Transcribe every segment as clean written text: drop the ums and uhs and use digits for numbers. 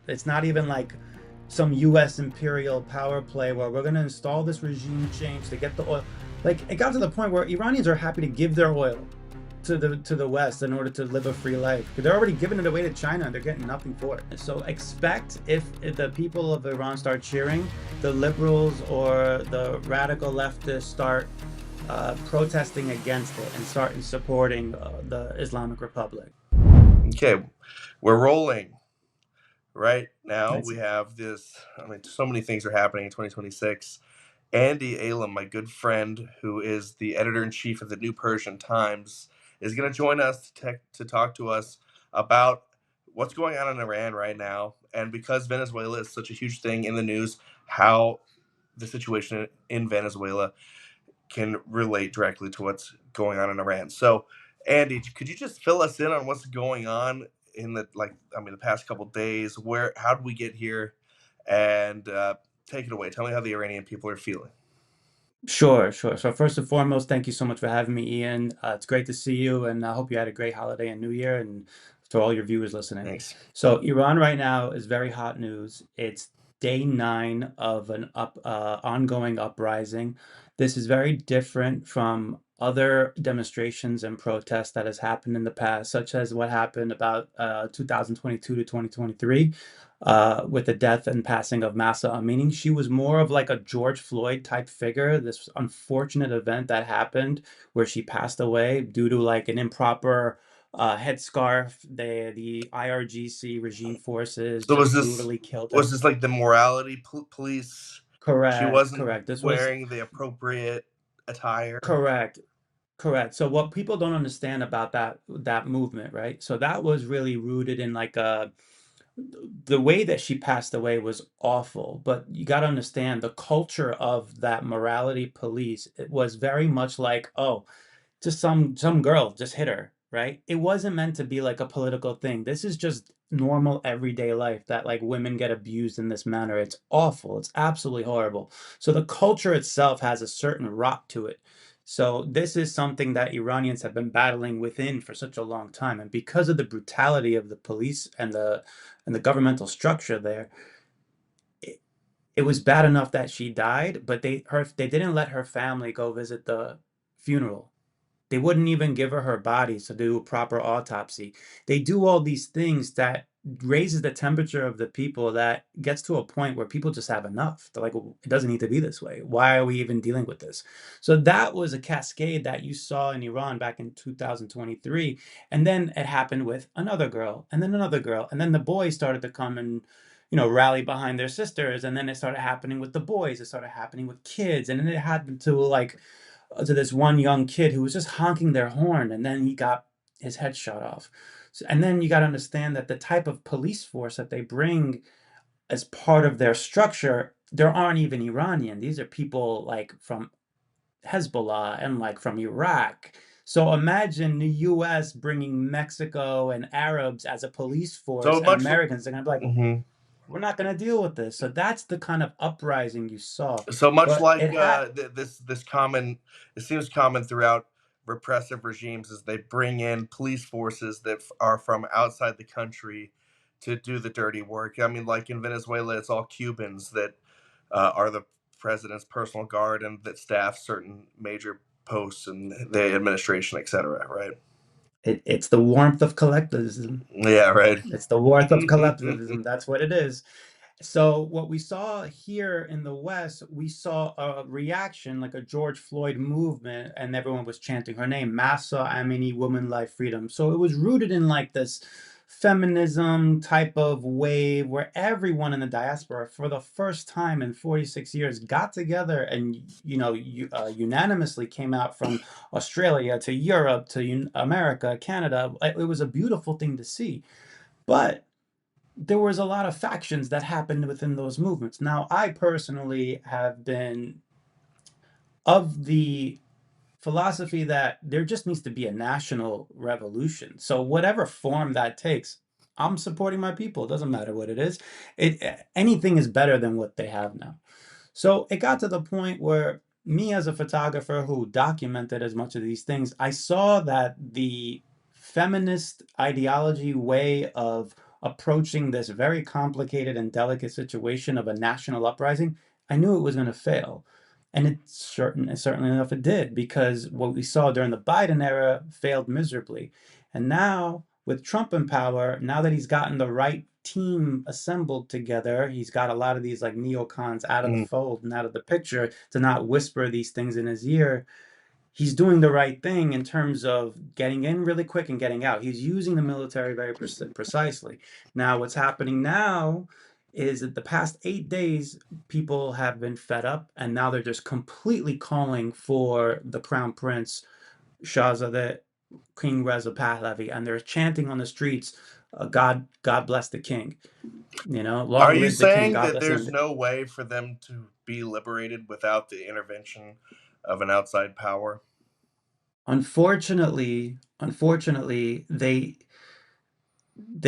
It's not even like some US imperial power play where we're going to install this regime change to get the oil. Like it got to the point where Iranians are happy to give their oil to the West in order to live a free life. Because they're already giving it away to China and they're getting nothing for it. So expect if the people of Iran start cheering, the liberals or the radical leftists start protesting against it and start supporting the Islamic Republic. Okay, we're rolling. Right now, That's we have this. I mean, so many things are happening in 2026. Andy Alem, my good friend, who is the editor in chief of the New Persian Times, is going to join us to talk to us about what's going on in Iran right now. And because Venezuela is such a huge thing in the news, how the situation in Venezuela can relate directly to what's going on in Iran. So, Andy, could you just fill us in on what's going on in the past couple days? How did we get here? And take it away. Tell me how the Iranian people are feeling. Sure, sure. So first and foremost, thank you so much for having me, Ian. It's great to see you, and I hope you had a great holiday and New Year, and to all your viewers listening. Thanks. So Iran right now is very hot news. It's day 9 of an ongoing uprising. This is very different from other demonstrations and protests that has happened in the past, such as what happened about 2022 to 2023 with the death and passing of Massa Amini. She was more of like a George Floyd type figure. This unfortunate event that happened where she passed away due to like an improper headscarf. The IRGC regime forces So just brutally killed her. was this like the morality police? She Correct, wasn't correct. This was wearing the appropriate attire. correct. Correct. So what people don't understand about that movement, right? So that was really rooted in like a the way that she passed away was awful, but you got to understand the culture of that morality police. It was very much like, oh, just some girl just hit her, right? It wasn't meant to be like a political thing. This is just normal everyday life that like women get abused in this manner. It's awful. It's absolutely horrible. So the culture itself has a certain rot to it. So this is something that Iranians have been battling within for such a long time. And because of the brutality of the police and the governmental structure there, it, it was bad enough that she died, but they didn't let her family go visit the funeral. They wouldn't even give her her body to do a proper autopsy. They do all these things that raises the temperature of the people that gets to a point where people just have enough. They're like, "Well, it doesn't need to be this way. Why are we even dealing with this?" So that was a cascade that you saw in Iran back in 2023. And then it happened with another girl, and then another girl. And then the boys started to come and rally behind their sisters. And then it started happening with the boys. It started happening with kids. And then it happened to this one young kid who was just honking their horn, and then he got his head shot off. So, and then you got to understand that the type of police force that they bring as part of their structure, there aren't even Iranian. These are people like from Hezbollah and like from Iraq. So imagine the US bringing Mexico and Arabs as a police force, So and much. Americans are going to be like, Mhm. we're not going to deal with this. So that's the kind of uprising you saw. So much But like it had this common, it seems common throughout repressive regimes, is they bring in police forces that are from outside the country to do the dirty work. I mean, like in Venezuela, it's all Cubans that are the president's personal guard and that staff certain major posts in the administration, etc. Right? it's the warmth of collectivism. Yeah, right. It's the warmth of collectivism. That's what it is. So what we saw here in the West, we saw a reaction like a George Floyd movement, and everyone was chanting her name, Massa Amini, woman, life, freedom. So it was rooted in like this feminism type of wave where everyone in the diaspora, for the first time in 46 years, got together and unanimously came out from Australia to Europe to America, Canada. It was a beautiful thing to see, but there was a lot of factions that happened within those movements. Now, I personally have been of the philosophy that there just needs to be a national revolution. So whatever form that takes, I'm supporting my people. It doesn't matter what it is. Anything is better than what they have now. So it got to the point where me as a photographer who documented as much of these things, I saw that the feminist ideology way of approaching this very complicated and delicate situation of a national uprising, I knew it was going to fail. And certainly enough, it did, because what we saw during the Biden era failed miserably. And now, with Trump in power, now that he's gotten the right team assembled together, he's got a lot of these like neocons out of the Mhm. fold and out of the picture to not whisper these things in his ear. He's doing the right thing in terms of getting in really quick and getting out. He's using the military very precisely. Now, what's happening now is that the past 8 days, people have been fed up, and now they're just completely calling for the Crown Prince, Shahzadeh, King Reza Pahlavi, and they're chanting on the streets, God bless the king. Are Long you live the king. saying God that bless the there's king. no way for them to be liberated without the intervention of an outside power? Unfortunately, they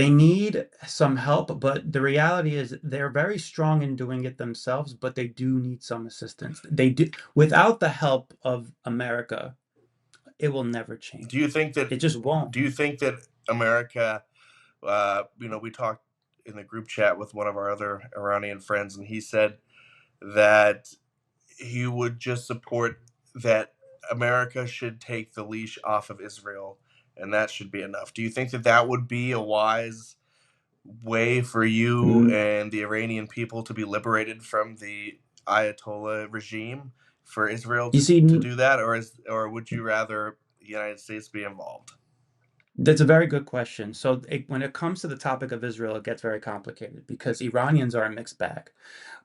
need some help, but the reality is they're very strong in doing it themselves, but they do need some assistance. They do, without the help of America, it will never Do you change. think that It just won't. do you think that America, we talked in the group chat with one of our other Iranian friends, and he said that he would just support that America should take the leash off of Israel, and that should be enough. Do you think that that would be a wise way for you Mm, and the Iranian people to be liberated from the Ayatollah regime, for Israel You see, to do that, or would you rather the United States be involved? that's a very good question. So when it comes to the topic of Israel, it gets very complicated because Iranians are a mixed bag.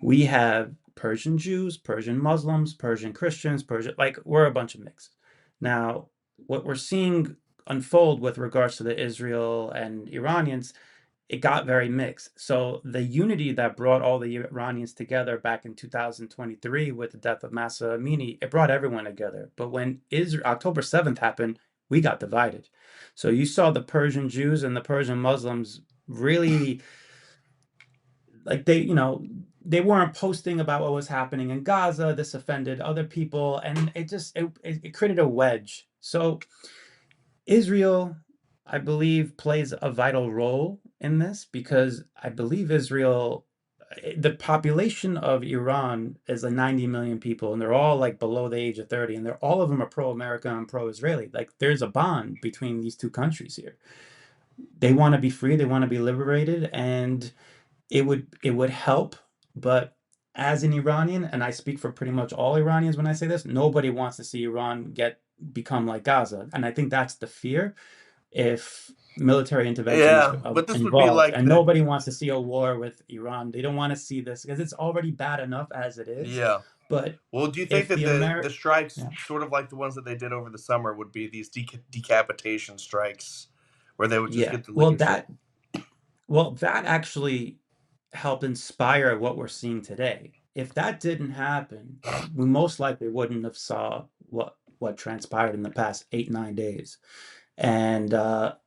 We have Persian Jews, Persian Muslims, Persian Christians, Persian, like we're a bunch of mix. Now, what we're seeing unfold with regards to the Israel and Iranians, it got very mixed. So the unity that brought all the Iranians together back in 2023 with the death of Masa Amini, it brought everyone together. But when October 7th happened, we got divided. So you saw the Persian Jews and the Persian Muslims really, like, they weren't posting about what was happening in Gaza. This offended other people, and it created a wedge. So Israel, I believe, plays a vital role in this because I believe the population of Iran is like 90 million people, and they're all like below the age of 30, and all of them are pro-America and pro-Israeli. Like there's a bond between these two countries here. They want to be free, they want to be liberated, and it would help. But as an Iranian, and I speak for pretty much all Iranians when I say this, nobody wants to see Iran become like Gaza. And I think that's the fear if military intervention is Yeah, but this would be involved. like And the nobody wants to see a war with Iran. They don't want to see this because it's already bad enough as it is. yeah. But Well, do you think if that the the strikes, Yeah, sort of like the ones that they did over the summer, would be these decapitation strikes, where they would just yeah. get the leadership? Well, that actually helped inspire what we're seeing today. If that didn't happen, we most likely wouldn't have saw what transpired in the past 8, 9 days. And the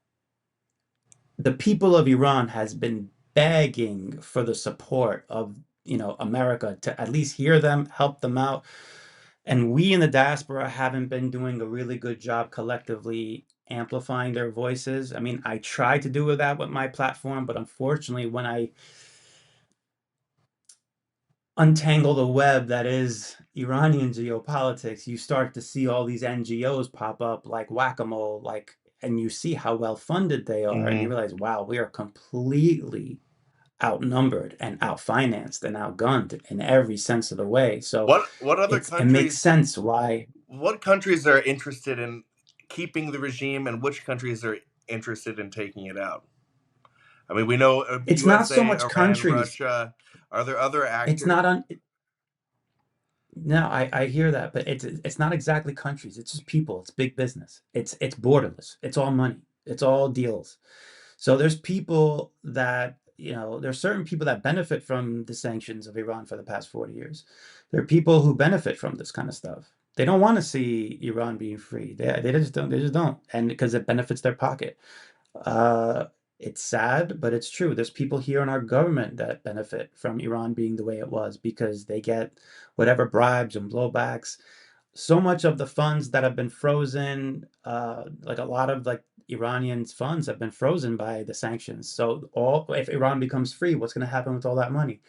people of Iran has been begging for the support of America to at least hear them, help them out. And we in the diaspora haven't been doing a really good job collectively amplifying their voices. I mean, I try to do that with my platform, but unfortunately, when I untangle the web that is Iranian geopolitics, you start to see all these NGOs pop up like whack-a-mole, and you see how well funded they are, and you Hmm. realize, wow, we are completely outnumbered and outfinanced and outgunned in every sense of the way. So What other it makes countries? sense why What countries are interested in keeping the regime, and which countries are interested in taking it out? I mean, we know it's not so USA, much Iran, countries. Russia. Are there other It's actors? not on. No, I hear that, but it's not exactly countries. It's just people. It's big business. It's borderless. It's all money. It's all deals. So there's people that, there's certain people that benefit from the sanctions of Iran for the past 40 years. There are people who benefit from this kind of stuff. They don't want to see Iran being free. They just don't. They just don't. And because it benefits their pocket. Uh, it's sad, but it's true. There's people here in our government that benefit from Iran being the way it was because they get whatever bribes and blowbacks. so much of the funds that have been frozen, like a lot of like Iranians' funds have been frozen by the sanctions. So all if Iran becomes free, what's going to happen with all that money?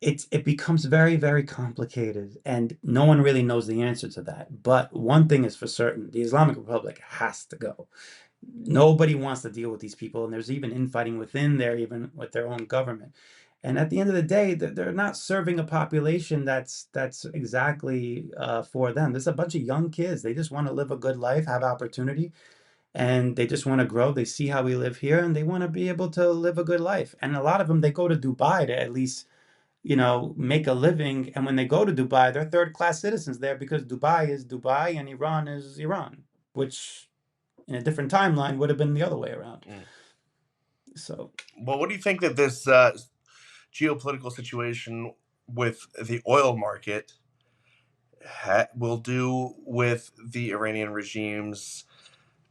It becomes very, very complicated, and no one really knows the answer to that. But one thing is for certain, the Islamic Republic has to go. Nobody wants to deal with these people, and there's even infighting within there, even with their own government. And at the end of the day, they're not serving a population that's exactly for them. There's a bunch of young kids. They just want to live a good life, have opportunity, and they just want to grow. They see how we live here, and they want to be able to live a good life. And a lot of them, they go to Dubai to at least, make a living. And when they go to Dubai, they're third class citizens there because Dubai is Dubai and Iran is Iran, which in a different timeline would have been the other way around. Mm. So Well, what do you think that this geopolitical situation with the oil market will do with the Iranian regime's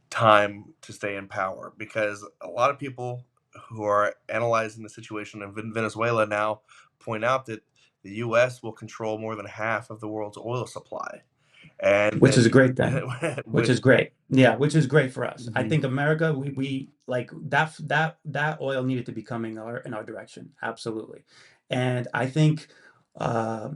time to stay in power? Because a lot of people who are analyzing the situation in Venezuela now point out that the U.S. will control more than half of the world's oil supply, and which that is a great thing. Which with is great. Yeah, which is great for us. I mhm, think America, we like that oil needed to be coming in our direction. Absolutely. And I think uh,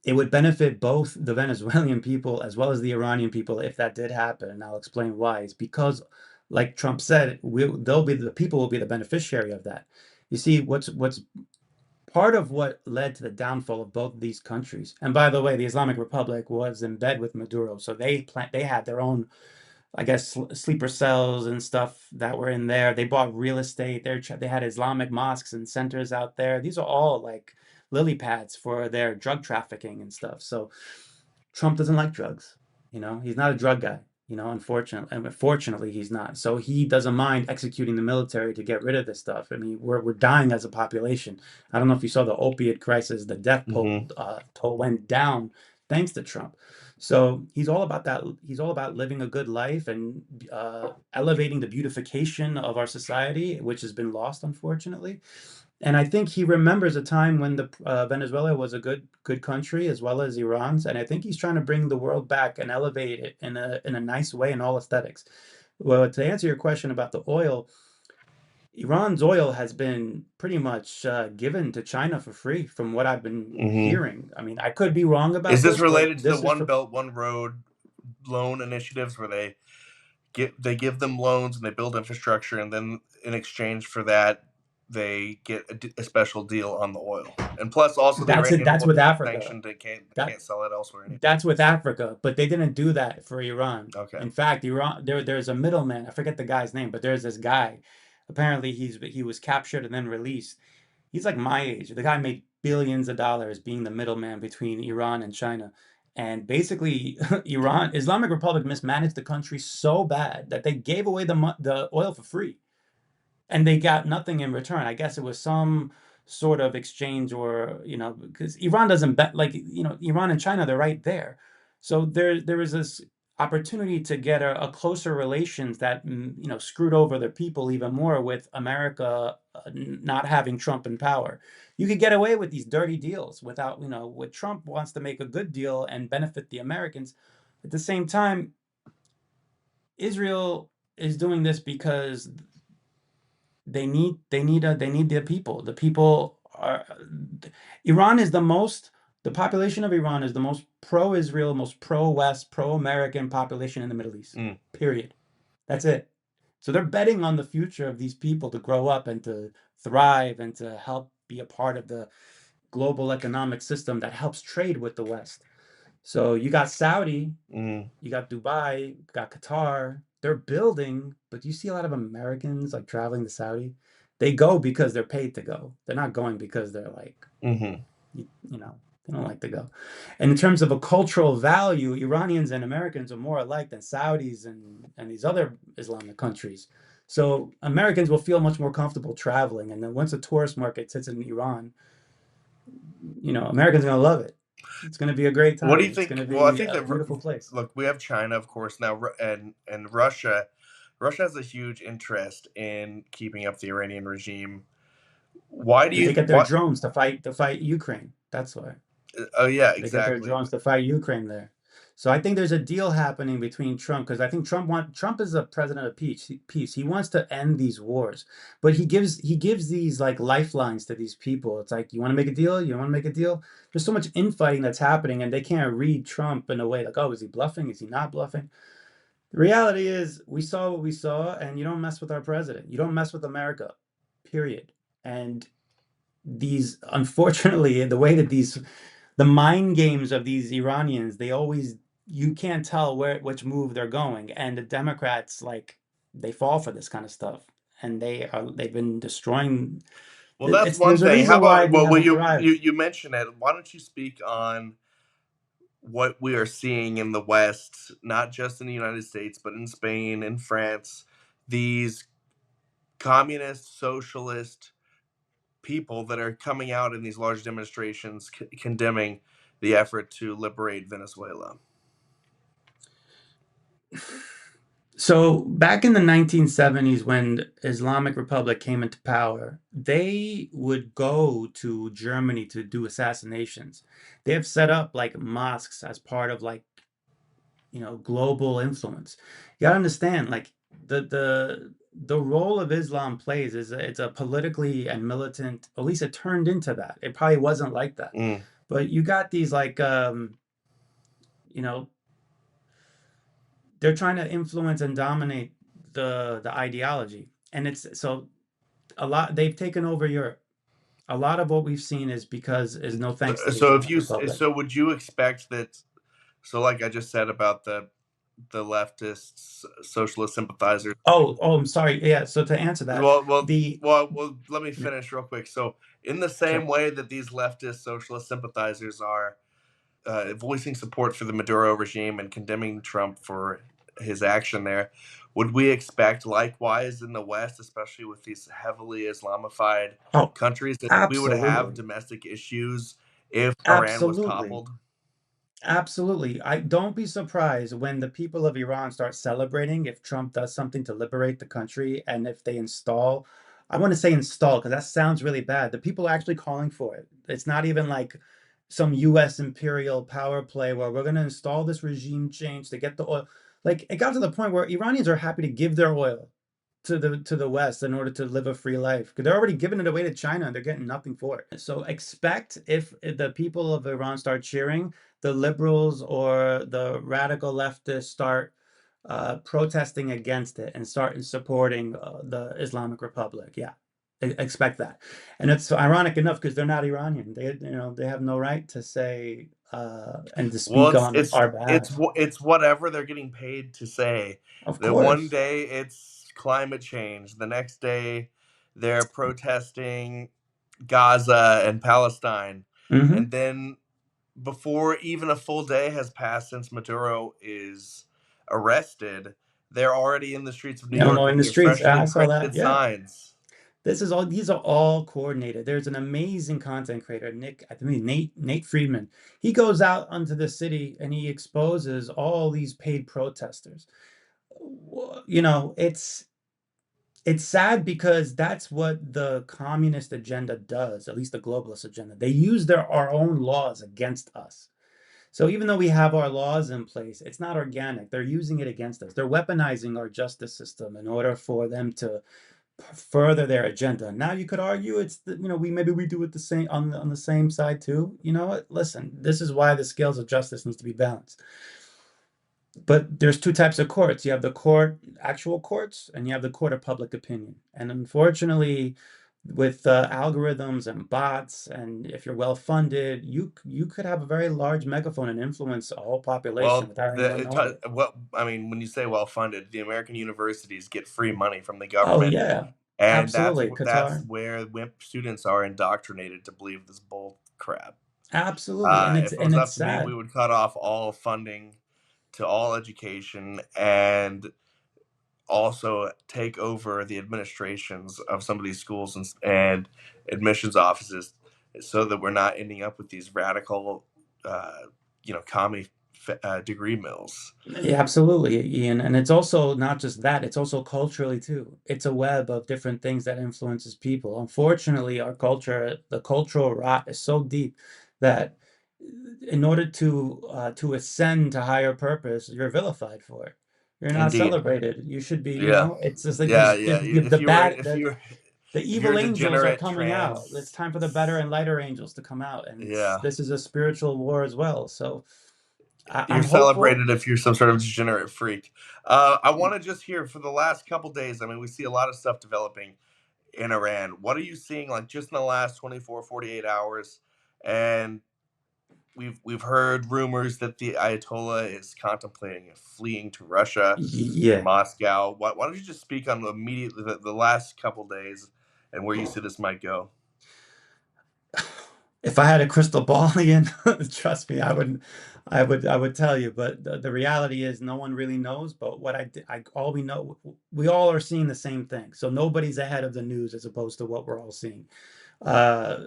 it would benefit both the Venezuelan people as well as the Iranian people if that did happen. And I'll explain why. It's because, like Trump said, they'll be the people will be the beneficiary of that. You see, what's part of what led to the downfall of both of these countries. And by the way, the Islamic Republic was in bed with Maduro, so they had their own, I guess, sleeper cells and stuff that were in there. They bought real estate. They had Islamic mosques and centers out there. These are all like lily pads for their drug trafficking and stuff. So Trump doesn't like drugs. He's not a drug guy. Unfortunately, he's not. So he doesn't mind executing the military to get rid of this stuff. I mean, we're dying as a population. I don't know if you saw the opiate crisis. The death mhm, toll went down thanks to Trump. So he's all about that. He's all about living a good life and elevating the beautification of our society, which has been lost, unfortunately. And I think he remembers a time when the Venezuela was a good country as well as Iran's, and I think he's trying to bring the world back and elevate it in a nice way in all aesthetics. Well, to answer your question about the oil, Iran's oil has been pretty much given to China for free, from what I've been mhm. hearing. I mean, I could be wrong Is about this this, but related to the this is One from Belt One Road loan initiatives where they give them loans and they build infrastructure, and then in exchange for that they get a special deal on the oil, and plus also the that's it. Iranian That's oil with is Africa. sanctioned. They That can't sell it elsewhere anymore. That's with Africa, but they didn't do that for Iran. Okay. In fact, Iran there's a middleman. I forget the guy's name, but there's this guy. Apparently, he was captured and then released. He's like my age. The guy made billions of dollars being the middleman between Iran and China. And basically, Islamic Republic mismanaged the country so bad that they gave away the oil for free and they got nothing in return. I guess it was some sort of exchange, or because Iran doesn't bet, like, Iran and China, they're right there. So there is this opportunity to get a closer relations that screwed over their people even more with America not having Trump in power. You could get away with these dirty deals without, with Trump wants to make a good deal and benefit the Americans. At the same time, Israel is doing this because they need the people. The people are Iran is the population of Iran is the most pro-Israel, most pro-West, pro-American population in the Middle East. Mm, Period. That's it. So they're betting on the future of these people to grow up and to thrive and to help be a part of the global economic system that helps trade with the West. So you got Saudi, mm, you got Dubai, you got Qatar. They're building, but you see a lot of Americans like traveling to Saudi. They go because they're paid to go. They're not going because they're like, mhm, they don't like to go. And in terms of a cultural value, Iranians and Americans are more alike than Saudis and these other Islamic countries. So Americans will feel much more comfortable traveling. And then once the tourist market sits in Iran, Americans are gonna love it. It's gonna be a great what do time. you It's gonna think? Well, I be think a that beautiful place. look, we have China, of course, now, and Russia. Russia has a huge interest in keeping up the Iranian regime. Why do They you get their what drones to fight Ukraine. That's why oh yeah, they get their exactly. drones to fight Ukraine there. So I think there's a deal happening between Trump because I think Trump is a president of peace. He wants to end these wars, but he gives these like lifelines to these people. It's like you want to make a deal, you want to make a deal. There's so much infighting that's happening, and they can't read Trump in a way like, oh, is he bluffing? Is he not bluffing? The reality is, we saw what we saw, and you don't mess with our president. You don't mess with America, period. And these, unfortunately, the way that the mind games of these Iranians, you can't tell which move they're going. And the Democrats, like, they fall for this kind of stuff. And they've been destroying, Well, that's one there's a thing. How reason why about, they well, haven't you thrived. you mentioned it. Why don't you speak on what we are seeing in the West, not just in the United States, but in Spain, in France, these communist, socialist people that are coming out in these large demonstrations condemning the effort to liberate Venezuela. So back in the 1970s, when Islamic Republic came into power, they would go to Germany to do assassinations. They have set up like mosques as part of like, global influence. You gotta understand, like the role of Islam plays is it's a politically and militant, at least it turned into that. It probably wasn't like that. Mm. But you got these like you know, they're trying to influence and dominate the ideology. And it's so a lot they've taken over Europe. A lot of what we've seen is no thanks to the So if Islamic you Republic. so would you expect that, so like I just said about the leftists, socialist sympathizers. Oh, I'm sorry. Yeah, so to answer that, Well, well, the well. Let me yeah, finish real quick. So, in the sure. same way that these leftist socialist sympathizers are voicing support for the Maduro regime and condemning Trump for his action there, would we expect likewise in the West, especially with these heavily Islamified Oh, countries, that we would have absolutely. domestic issues if Iran was Absolutely. toppled? Absolutely. I don't be surprised when the people of Iran start celebrating if Trump does something to liberate the country and if they install, I want to say install because that sounds really bad. The people are actually calling for it. It's not even like some US imperial power play where we're going to install this regime change to get the oil. Like it got to the point where Iranians are happy to give their oil to the West in order to live a free life because they're already giving it away to China and they're getting nothing for it. So expect if the people of Iran start cheering, the liberals or the radical leftists start protesting against it and start supporting the Islamic Republic. Yeah, expect that. And it's ironic enough because they're not Iranian. They have no right to say and to Well, speak on our behalf. it's whatever they're getting paid to say. Of That one course. day it's climate change, the next day they're protesting Gaza and Palestine, Hmm. and then before even a full day has passed since Maduro is arrested, they're already in the streets of New No, York no, in with the their streets. freshly I saw that. printed Yeah. signs. These are all coordinated. There's an amazing content creator, I think Nate Friedman. He goes out onto the city and he exposes all these paid protesters. It's sad because that's what the communist agenda does, at least the globalist agenda. They use our own laws against us. So even though we have our laws in place, it's not organic. They're using it against us. They're weaponizing our justice system in order for them to further their agenda. Now you could argue it's we do it the same on the same side too. You know what? Listen, this is why the scales of justice needs to be balanced. But there's two types of courts. You have the actual courts, and you have the court of public opinion. And unfortunately, with algorithms and bots, and if you're well funded, you could have a very large megaphone and influence a whole population Well, without anyone knowing it. what I mean when you say well funded, the American universities get free money from the Oh government, yeah, and absolutely, that's Qatar. where WIMP students are indoctrinated to believe this bull crap. Absolutely, and it's If it and was it's up to me, we sad. would cut off all funding to all education and also take over the administrations of some of these schools and admissions offices so that we're not ending up with these radical, uh, commie degree mills. Yeah, absolutely, Ian. And it's also not just that, it's also culturally too. It's a web of different things that influences people. Unfortunately, our culture, the cultural rot is so deep that in order to ascend to higher purpose, you're vilified for it. You're not Indeed. celebrated. You should be, Yeah. it's just like Yeah, these yeah. the bad the If you're evil a angels are degenerate coming out. It's trans, time for the better and lighter angels to come out, and yeah. this is a spiritual war as well. So You're I'm hopeful. celebrated if you're some sort of degenerate freak. I want to just hear for the last couple days. I mean, we see a lot of stuff developing in Iran. What are you seeing like just in the last 24, 48 hours? And we've heard rumors that the Ayatollah is contemplating fleeing to Russia and Yeah. Moscow. Why don't you just speak on immediately the last couple days and where you see this might go? If I had a crystal ball, Ian, trust me, I would tell you. But the reality is, no one really knows. But what all we know, we all are seeing the same thing. So nobody's ahead of the news as opposed to what we're all seeing. Uh,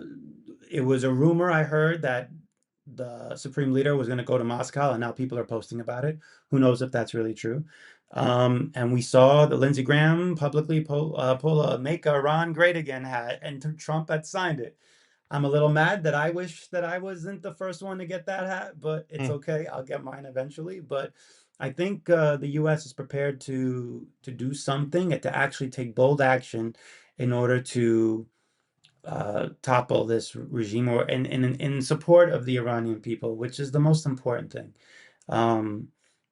it was a rumor I heard that the supreme leader was going to go to Moscow, and now people are posting about it. Who knows if that's really true? And we saw the Lindsey Graham publicly pull a "Make Iran Great Again" hat, and Trump had signed it. I'm a little mad that I wish that I wasn't the first one to get that hat, but it's Hmm. okay. I'll get mine eventually. But I think the U.S. is prepared to do something and to actually take bold action in order to topple this regime, or in support of the Iranian people, which is the most important thing. Um,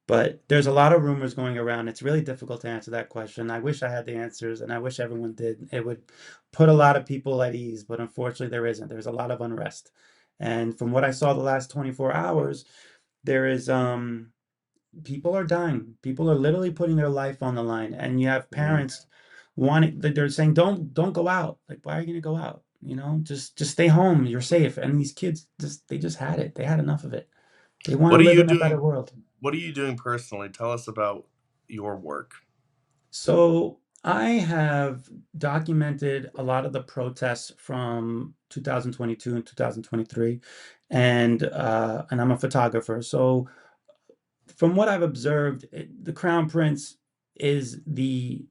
but there's a lot of rumors going around. It's really difficult to answer that question. I wish I had the answers, and I wish everyone did. It would put a lot of people at ease, but unfortunately, there isn't. There's a lot of unrest. And from what I saw the last 24 hours, there is people are dying. People are literally putting their life on the line. And you have Mm. parents wanting, they're saying, don't go out. Like, why are you gonna go out? Just stay home. You're safe. And these kids they just had it. They had enough of it. They want to What are live you in a better doing? world. What are you doing personally? Tell us about your work. So I have documented a lot of the protests from 2022 and 2023, and I'm a photographer. So from what I've observed, the Crown Prince is the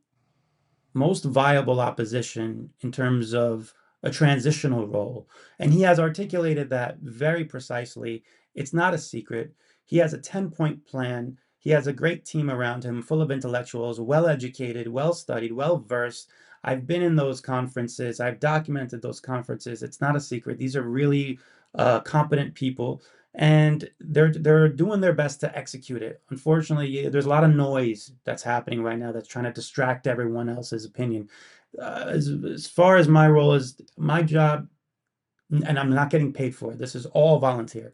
most viable opposition in terms of a transitional role. And he has articulated that very precisely. It's not a secret. He has a 10-point plan. He has a great team around him, full of intellectuals, well educated, well studied, well versed. I've been in those conferences, I've documented those conferences. It's not a secret. These are really competent people, and they're doing their best to execute it. Unfortunately, there's a lot of noise that's happening right now that's trying to distract everyone else's opinion. As far as my role is, my job, and I'm not getting paid for it. This is all volunteer.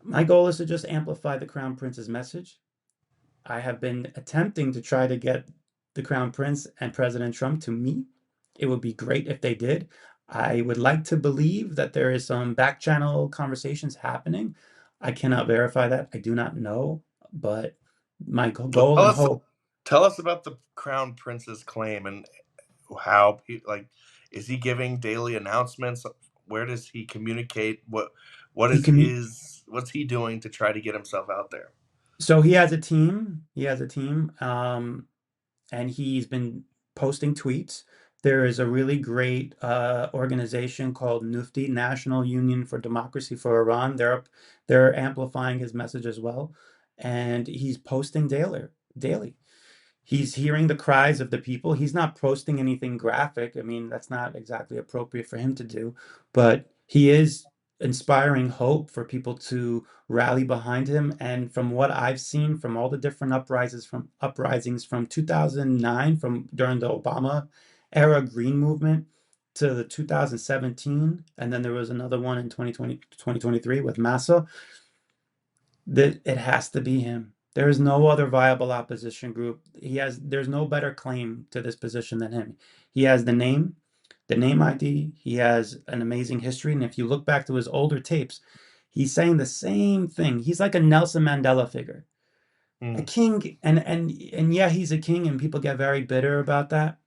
My goal is to just amplify the Crown Prince's message. I have been attempting to try to get the Crown Prince and President Trump to meet. It would be great if they did. I would like to believe that there is some back channel conversations happening. I cannot verify that. I do not know, but my Well, goal and hope. tell us about the crown prince's claim and how like is he giving daily announcements? Where does he communicate? What He is can. his what's he doing to try to get himself out there? So he has a team. He has a team. And he's been posting tweets. There is a really great organization called NUFTI, National Union for Democracy for Iran. They're amplifying his message as well, and he's posting daily. He's hearing the cries of the people. He's not posting anything graphic. I mean, that's not exactly appropriate for him to do, but he is inspiring hope for people to rally behind him. And from what I've seen from all the different uprisings from 2009, from during the Obama era Green Movement, to the 2017, and then there was another one in 2020 2023 with Massa, that it has to be him. There is no other viable opposition group. There's no better claim to this position than him. He has the name ID, he has an amazing history. And if you look back to his older tapes, he's saying the same thing. He's like a Nelson Mandela figure. A Hmm. king, and yeah, he's a king, and people get very bitter about that.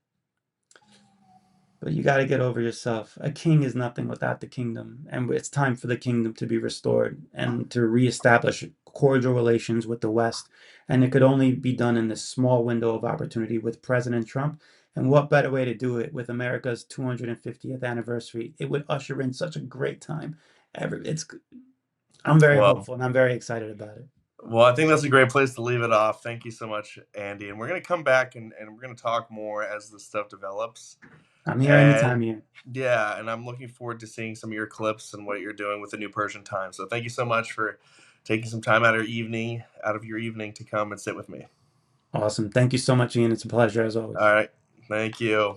But you got to get over yourself. A king is nothing without the kingdom, and it's time for the kingdom to be restored and to reestablish cordial relations with the West. And it could only be done in this small window of opportunity with President Trump. And what better way to do it with America's 250th anniversary? It would usher in such a great time. It's I'm very Well, hopeful and I'm very excited about it. I think that's a great place to leave it off. Thank you so much, Andy. And we're going to come back and we're going to talk more as this stuff develops. I'm here anytime, And Ian. yeah, and I'm looking forward to seeing some of your clips and what you're doing with the new Persian Times. So thank you so much for taking some time out of your evening to come and sit with me. Awesome. Thank you so much, Ian. It's a pleasure as All always. right. Thank you.